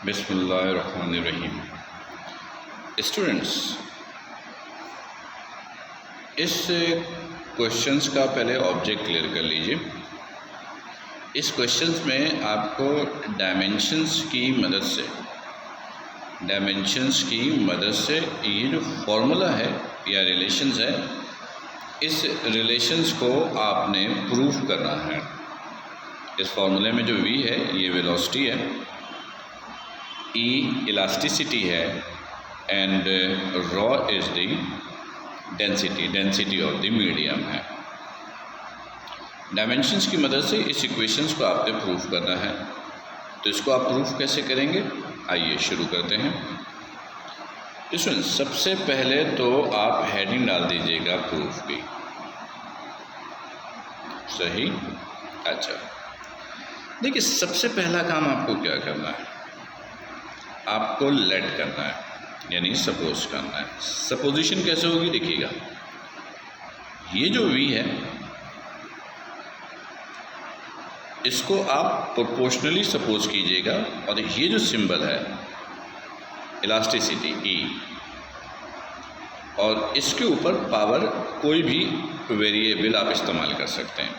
बिस्मिल्लाहिर्रहमानिर्रहीम। स्टूडेंट्स, इस क्वेश्चंस का पहले ऑब्जेक्ट क्लियर कर लीजिए। इस क्वेश्चंस में आपको डायमेंशंस की मदद से ये जो फॉर्मूला है या रिलेशंस है, इस रिलेशंस को आपने प्रूफ करना है। इस फॉर्मूले में जो v है ये वेलोसिटी है, e इलास्टिसिटी है and raw is the density of the medium है। डायमेंशंस की मदद से इस इक्वेशंस को आपने प्रूफ करना है। तो इसको आप प्रूफ कैसे करेंगे, आइए शुरू करते हैं। इसमें सबसे पहले तो आप हेडिंग डाल दीजिएगा प्रूफ की। सही। अच्छा, देखिए सबसे पहला काम आपको क्या करना है, आपको लेट करना है, यानी सपोज करना है। सपोजिशन कैसे होगी देखिएगा, ये जो v है इसको आप प्रोपोर्शनली सपोज कीजिएगा, और ये जो सिंबल है इलास्टिसिटी e, और इसके ऊपर पावर कोई भी वेरिएबल आप इस्तेमाल कर सकते हैं।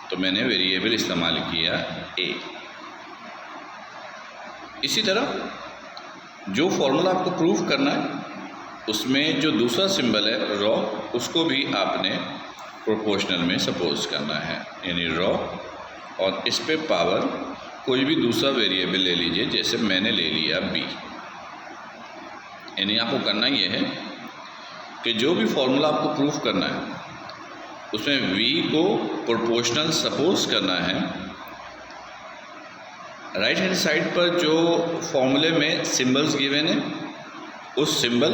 तो मैंने वेरिएबल इस्तेमाल किया a। इसी तरह जो फॉर्मूला आपको प्रूफ करना है उसमें जो दूसरा सिंबल है रॉ, उसको भी आपने प्रोपोर्शनल में सपोज करना है, यानी रॉ, और इस पे पावर कोई भी दूसरा वेरिएबल ले लीजिए, जैसे मैंने ले लिया b। यानी आपको करना ये है कि जो भी फॉर्मूला आपको प्रूफ करना है उसमें v को प्रोपोर्शनल सपोज करना है। राइट हैंड साइड पर जो फॉर्मूले में सिंबल्स गिवन है उस सिंबल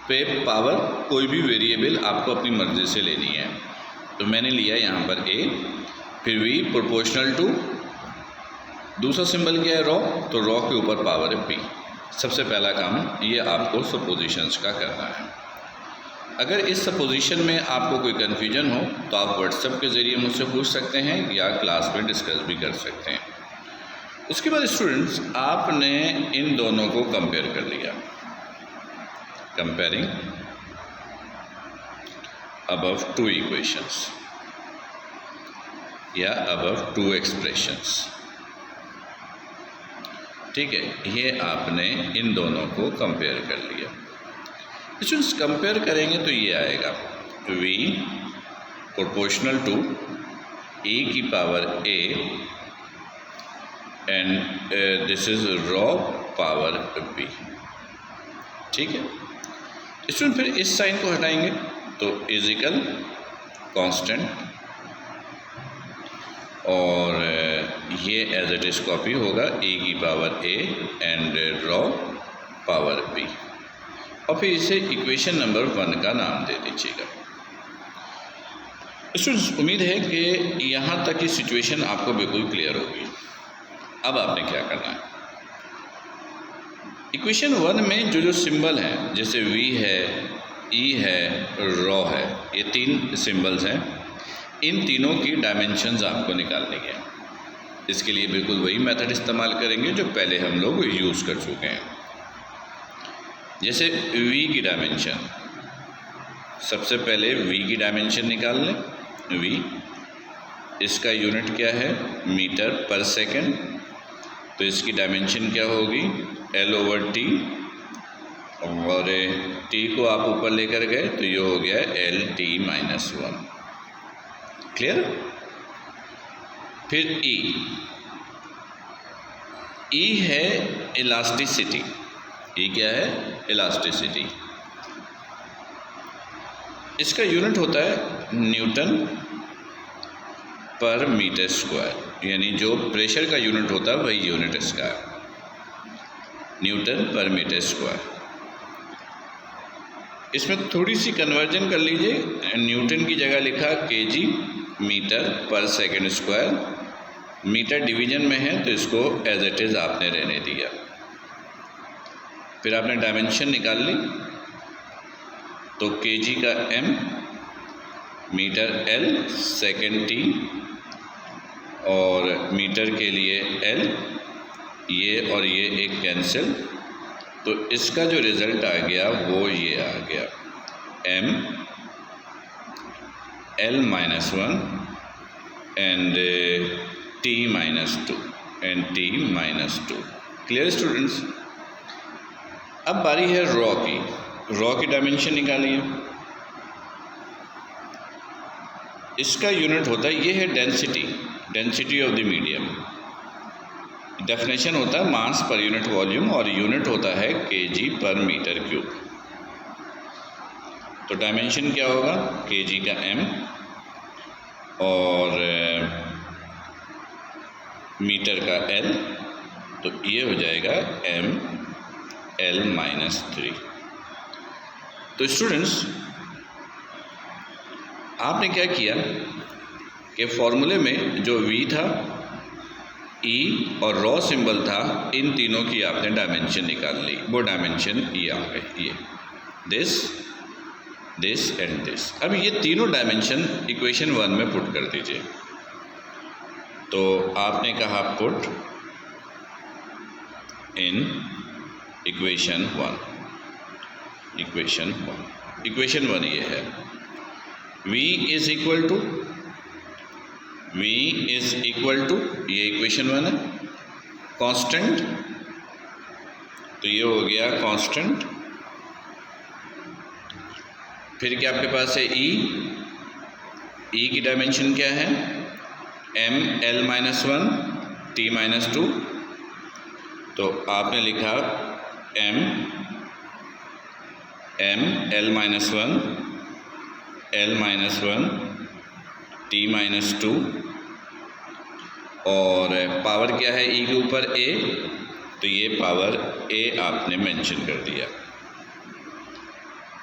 पे पावर कोई भी वेरिएबल आपको अपनी मर्ज़ी से लेनी है। तो मैंने लिया यहाँ पर a, फिर v प्रोपोर्शनल टू दूसरा सिंबल क्या है रॉ, तो रॉ के ऊपर पावर है p। सबसे पहला काम ये आपको सपोजिशंस का करना है। अगर इस सपोजिशन में आपको कोई कन्फ्यूजन हो तो आप व्हाट्सएप के ज़रिए मुझसे पूछ सकते हैं या क्लास में डिस्कस भी कर सकते हैं। उसके बाद स्टूडेंट्स, आपने इन दोनों को कंपेयर कर लिया। कंपेयरिंग अबव टू इक्वेशंस या अबव टू एक्सप्रेशंस, ठीक है, ये आपने इन दोनों को कंपेयर कर लिया। स्टूडेंट्स, कंपेयर करेंगे तो ये आएगा v प्रोपोर्शनल टू e की power a and this is raw power b, ठीक है। स्टूडेंट, फिर इस साइन को हटाएंगे तो इजिकल कांस्टेंट, और ये एज इट इज कॉपी होगा e की power a and raw power b, और फिर इसे इक्वेशन नंबर 1 का नाम दे दीजिएगा। स्टूडेंट्स, उम्मीद है कि यहाँ तक की सिचुएशन आपको बिल्कुल क्लियर होगी। अब आपने क्या करना है, इक्वेशन 1 में जो सिंबल हैं, जैसे v है, e है, रॉ है, ये तीन सिंबल्स हैं, इन तीनों की डायमेंशंस आपको निकालनी है। इसके लिए बिल्कुल वही मेथड इस्तेमाल करेंगे जो पहले हम लोग यूज़ कर चुके हैं। जैसे v की डायमेंशन, सबसे पहले v की डायमेंशन निकाल लें। v, इसका यूनिट क्या है, मीटर पर सेकंड, तो इसकी डायमेंशन क्या होगी L/T, और t को आप ऊपर लेकर गए तो ये हो गया L/T-1। क्लियर। फिर e है इलास्टिसिटी, ये क्या है, इलास्टिसिटी, इसका यूनिट होता है न्यूटन पर मीटर स्क्वायर, यानी जो प्रेशर का यूनिट होता है वही यूनिट इसका है, न्यूटन पर मीटर स्क्वायर। इसमें थोड़ी सी कन्वर्जन कर लीजिए, न्यूटन की जगह लिखा kg मीटर पर सेकंड स्क्वायर, मीटर डिवीजन में है तो इसको एज इट इज़ आपने रहने दिया। फिर आपने डायमेंशन निकाल ली, तो kg का m, metre L, second T, और मीटर के लिए L, ये और ये एक कैंसिल, तो इसका जो रिज़ल्ट आ गया वो ये आ गया m l minus 1 and t minus 2 and t minus 2। Clear students? अब बारी है रॉ की। रॉ की डायमेंशन निकालिए। इसका यूनिट होता है, ये है density of the medium. Definition होता है मास पर यूनिट वॉल्यूम और यूनिट होता है kg पर मीटर क्यूब। तो डायमेंशन क्या होगा? kg का m और मीटर का l, तो ये हो जाएगा m l माइनस 3। तो स्टूडेंट्स आपने क्या किया कि फॉर्मूले में जो v था, e और रॉ सिंबल था, इन तीनों की आपने डायमेंशन निकाल ली। वो डायमेंशन ये आ गए, ये दिस एंड दिस। अब ये तीनों डायमेंशन इक्वेशन 1 में पुट कर दीजिए। तो आपने कहा पुट इन इक्वेशन 1। इक्वेशन 1 ये है, v इज इक्वल टू, ये इक्वेशन 1 है, कांस्टेंट, तो ये हो गया कांस्टेंट। फिर क्या आपके पास है e की डायमेंशन क्या है? m l minus 1 t minus 2। तो आपने लिखा m l minus 1 l minus 1 t minus 2, और पावर क्या है e के ऊपर a, तो ये पावर a आपने मेंशन कर दिया।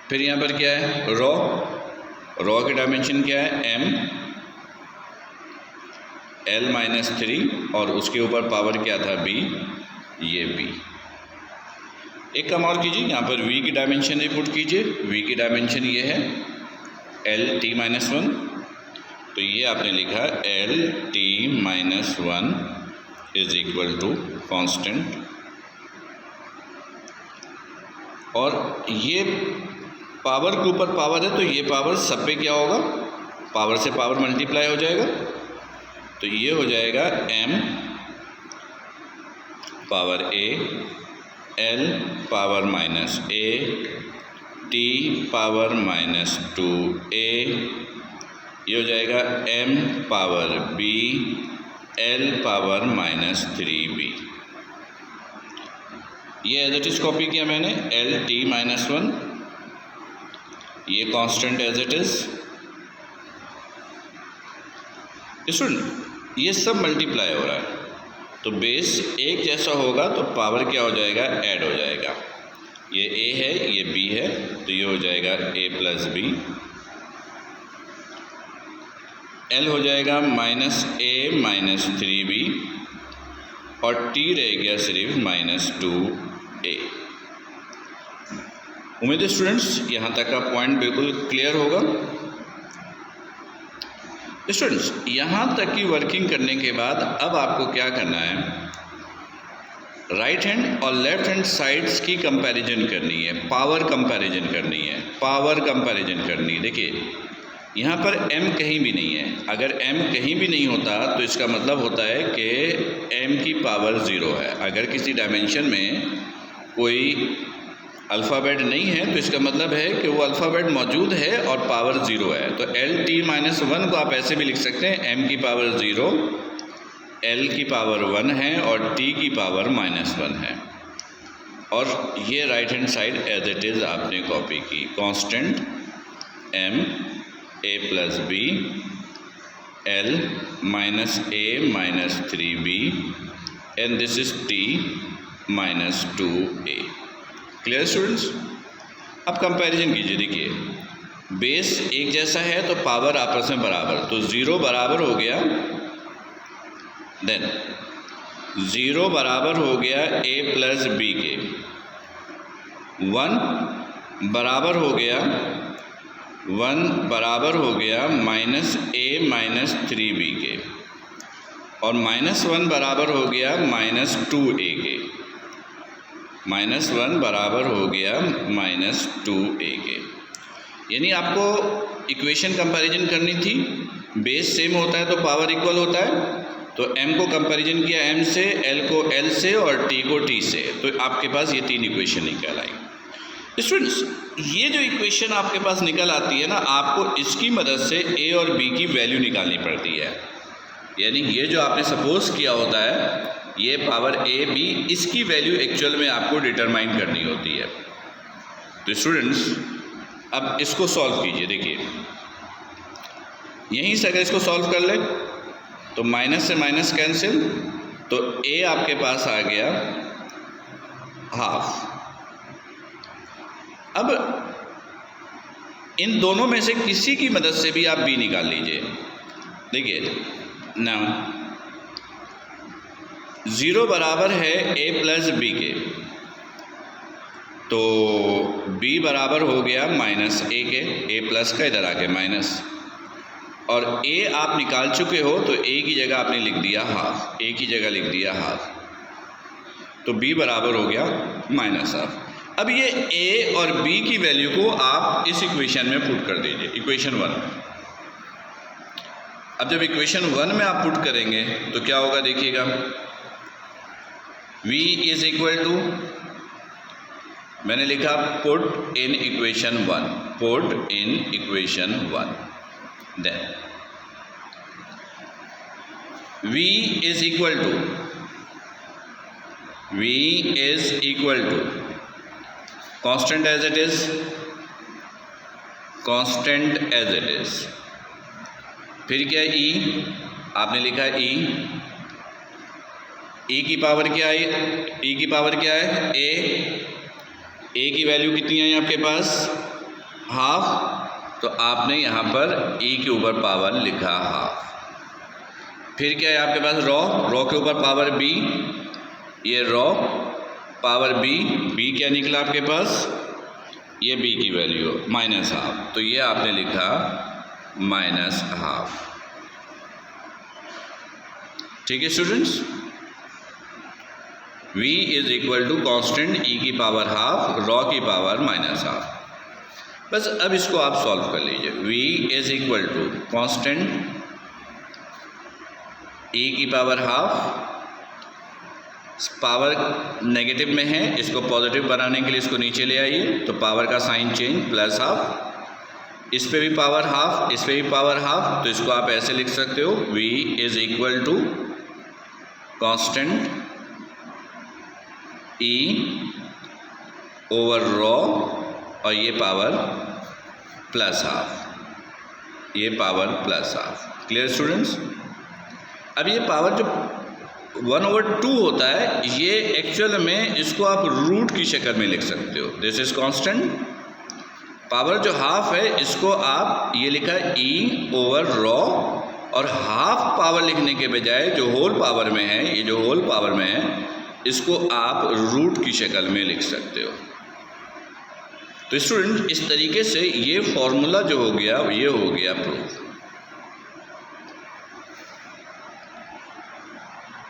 फिर यहाँ पर क्या है? रॉ की डायमेंशन क्या है? m l माइनस 3 और उसके ऊपर पावर क्या था? b, ये b। एक काम और कीजिए, यहाँ पर v की डायमेंशन पुट कीजिए। v की डायमेंशन ये है l t माइनस 1, तो ये आपने लिखा l t minus 1 is equal to constant, और ये पावर के ऊपर पावर है, तो ये पावर सब पे क्या होगा? पावर से पावर मल्टीप्लाई हो जाएगा, तो ये हो जाएगा m power a l power minus a t power minus 2a, ये हो जाएगा m power b l power minus 3b। ये एज इट इज कॉपी किया मैंने, l t माइनस 1, ये constant as it is. Student ये सब मल्टीप्लाई हो रहा है, तो बेस एक जैसा होगा तो पावर क्या हो जाएगा? ऐड हो जाएगा। ये a है, ये b है, तो ये हो जाएगा a प्लस b, l हो जाएगा माइनस a माइनस 3b, और t रह गया सिर्फ माइनस 2a। उम्मीद है स्टूडेंट्स यहाँ तक का पॉइंट बिल्कुल क्लियर होगा। स्टूडेंट्स यहाँ तक की वर्किंग करने के बाद अब आपको क्या करना है? राइट हैंड और लेफ्ट हैंड साइड्स की कंपैरिजन करनी है, पावर कंपैरिजन करनी है। देखिए यहाँ पर m कहीं भी नहीं है। अगर m कहीं भी नहीं होता तो इसका मतलब होता है कि m की पावर 0 है। अगर किसी डायमेंशन में कोई अल्फ़ाबेट नहीं है तो इसका मतलब है कि वो अल्फ़ाबेट मौजूद है और पावर 0 है। तो l t माइनस 1 को आप ऐसे भी लिख सकते हैं, m की पावर 0, l की पावर 1 है और t की पावर माइनस 1 है। और ये right hand side as it is आपने कॉपी की, constant m a plus b l minus a minus 3b and this is t minus 2a। Clear students? अब कंपैरिजन कीजिए। देखिए बेस एक जैसा है तो पावर आपस में बराबर, तो 0 बराबर हो गया, देन 0 बराबर हो गया a प्लस b के, 1 बराबर हो गया माइनस a माइनस 3b के, और -1 बराबर हो गया -2a के, -1 बराबर हो गया -2a के। यानी आपको इक्वेशन कंपैरिजन करनी थी, बेस सेम होता है तो पावर इक्वल होता है, तो m को कंपैरिजन किया m से, l को l से और t को t से, तो आपके पास ये 3 इक्वेशन निकल आई। स्टूडेंट्स, ये जो इक्वेशन आपके पास निकल आती है ना, आपको इसकी मदद से a और b की वैल्यू निकालनी पड़ती है। यानी ये जो आपने सपोज किया होता है, ये पावर a b, इसकी वैल्यू एक्चुअल में आपको डिटरमाइन करनी होती है। तो स्टूडेंट्स, अब इसको सॉल्व कीजिए। देखिए, यहीं से अगर इसको सॉल्व कर ले तो माइनस से माइनस कैंसिल, तो a आपके पास आ गया हाफ। अब इन दोनों में से किसी की मदद से भी आप b निकाल लीजिए। देखिए ना, 0 बराबर है a प्लस b के, तो b बराबर हो गया -a के, a प्लस का इधर आके माइनस, और a आप निकाल चुके हो तो a की जगह आपने लिख दिया हाफ, a की जगह लिख दिया हाफ, तो b बराबर हो गया -हाफ। अब ये a और b की वैल्यू को आप इस इक्वेशन में पुट कर दीजिए, इक्वेशन 1 में। अब जब इक्वेशन 1 में आप पुट करेंगे तो क्या होगा, देखिएगा, v इज इक्वल टू, मैंने लिखा put in equation 1, put in equation 1, then v is equal to, v is equal to constant as it is, constant as it is, फिर क्या e, आपने लिखा e, e की पावर क्या है, e की पावर क्या है a की वैल्यू कितनी है आपके पास, हाफ, तो आपने यहाँ पर e के ऊपर पावर लिखा हाफ। फिर क्या है आपके पास, रॉ के ऊपर पावर b, ये रॉ पावर b क्या निकला आपके पास, ये b की वैल्यू -हाफ, तो ये आपने लिखा -हाफ। ठीक है students, v is equal to constant e की पावर हाफ, रॉ की पावर -हाफ। बस अब इसको आप सॉल्व कर लीजिए। v is equal to constant e की पावर हाफ, पावर नेगेटिव में है, इसको पॉजिटिव बनाने के लिए इसको नीचे ले आइए, तो पावर का साइन चेंज, प्लस हाफ, इस पे भी पावर हाफ, इस पे भी पावर हाफ, तो इसको आप ऐसे लिख सकते हो, v is equal to constant e over rho, और ये पावर प्लस हाफ, ये power plus half. Clear students? अब ये पावर जो 1/2 होता है, ये एक्चुअल में इसको आप रूट की शक्ल में लिख सकते हो, दिस इज कांस्टेंट। पावर जो हाफ है, इसको आप ये लिखा e ओवर रॉ, और हाफ पावर लिखने के बजाय जो होल पावर में है, ये जो होल पावर में है, इसको आप रूट की शक्ल में लिख सकते हो। तो स्टूडेंट, इस तरीके से ये फॉर्मूला जो हो गया, ये हो गया प्रूफ।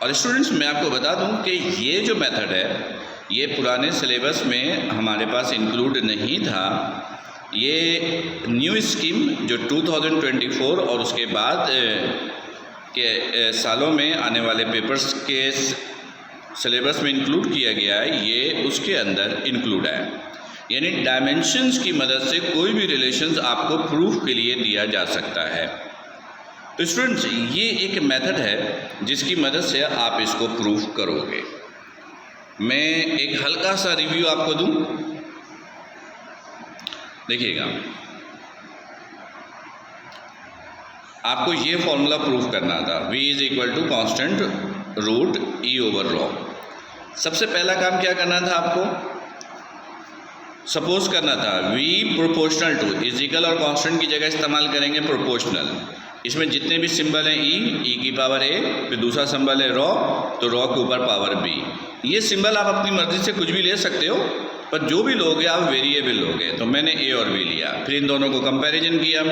और स्टूडेंट्स, मैं आपको बता दूं कि ये जो मेथड है, ये पुराने सिलेबस में हमारे पास इंक्लूड नहीं था। ये न्यू स्कीम जो 2024 और उसके बाद के सालों में आने वाले पेपर्स के सिलेबस में इंक्लूड किया गया है, ये उसके अंदर इंक्लूड है। यानी डायमेंशंस की मदद से कोई भी रिलेशंस आपको प्रूफ के लिए दिया जा सकता है। तो स्टूडेंट्स, ये एक मेथड है जिसकी मदद से आप इसको प्रूफ करोगे। मैं एक हल्का सा रिव्यू आपको दूं, देखिएगा। आपको ये फॉर्मूला प्रूफ करना था, v is equal to constant root e over rho. सबसे पहला काम क्या करना था आपको, सपोज करना था v प्रोपोर्शनल टू, इजिकल और कांस्टेंट की जगह इस्तेमाल करेंगे प्रोपोर्शनल। इसमें जितने भी सिंबल हैं e की पावर a, फिर दूसरा सिंबल है रॉ, तो रॉ के ऊपर पावर b। ये सिंबल आप अपनी मर्जी से कुछ भी ले सकते हो, पर जो भी लोगे आप वेरिएबल लोगे। तो मैंने a और b लिया, फिर इन दोनों को कंपैरिजन किया,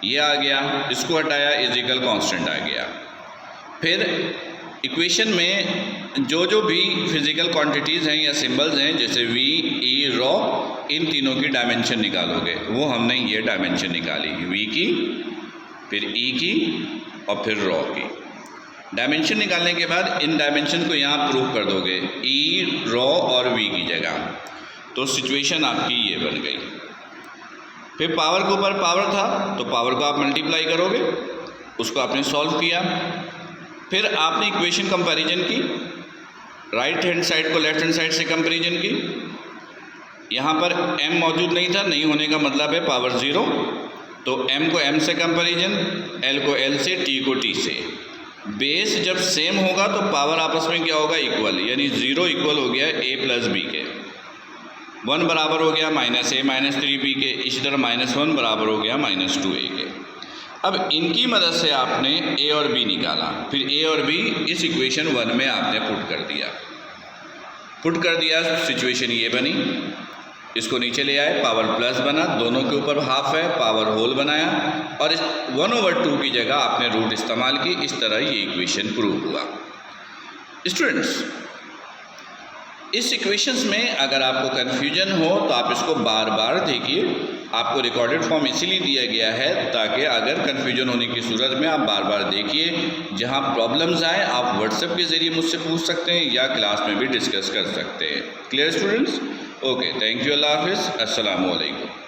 ये आ गया, इसको हटाया, इजिकल कांस्टेंट आ गया। फिर इक्वेशन में जो भी फिज़िकल क्वांटिटीज़ हैं या सिंबल्स हैं जैसे वी, ई, रॉ, इन तीनों की डायमेंशन निकालोगे। वो हमने ये डायमेंशन निकाली, वी की, फिर ई की और फिर रॉ की। डायमेंशन निकालने के बाद इन डायमेंशन को यहाँ प्रूव कर दोगे ई, रॉ और वी की जगह, तो सिचुएशन आपकी ये बन गई। फिर पावर के ऊपर पावर था तो पावर को आप मल्टीप्लाई करोगे, उसको आपने सॉल्व किया। फिर आपने इक्वेशन कंपैरिजन की, राइट हैंड साइड को लेफ्ट हैंड साइड से कंपैरिजन की। यहाँ पर m मौजूद नहीं था, नहीं होने का मतलब है पावर 0, तो m को m से कंपैरिजन, l को l से, t को t से। बेस जब सेम होगा तो पावर आपस में क्या होगा, इक्वल, यानी 0 इक्वल हो गया a प्लस b के, 1 बराबर हो गया -a माइनस 3b के, इसी तरह -1 बराबर हो गया -2a के। अब इनकी मदद से आपने a और b निकाला, फिर a और b इस इक्वेशन 1 में आपने पुट कर दिया, सिचुएशन ये बनी। इसको नीचे ले आए, पावर प्लस बना, दोनों के ऊपर हाफ है, पावर होल बनाया, और इस 1/2 की जगह आपने रूट इस्तेमाल की। इस तरह ये इक्वेशन प्रूव हुआ। स्टूडेंट्स, इस इक्वेशंस में अगर आपको कन्फ्यूजन हो तो आप इसको बार बार देखिए। आपको रिकॉर्डेड फॉर्म इसीलिए दिया गया है ताकि अगर कन्फ्यूजन होने की सूरत में आप बार बार देखिए। जहां प्रॉब्लम्स आए आप व्हाट्सएप के ज़रिए मुझसे पूछ सकते हैं या क्लास में भी डिस्कस कर सकते हैं। Clear students? Okay, thank you, अल्लाह हाफिज़, अस्सलामु अलैकुम।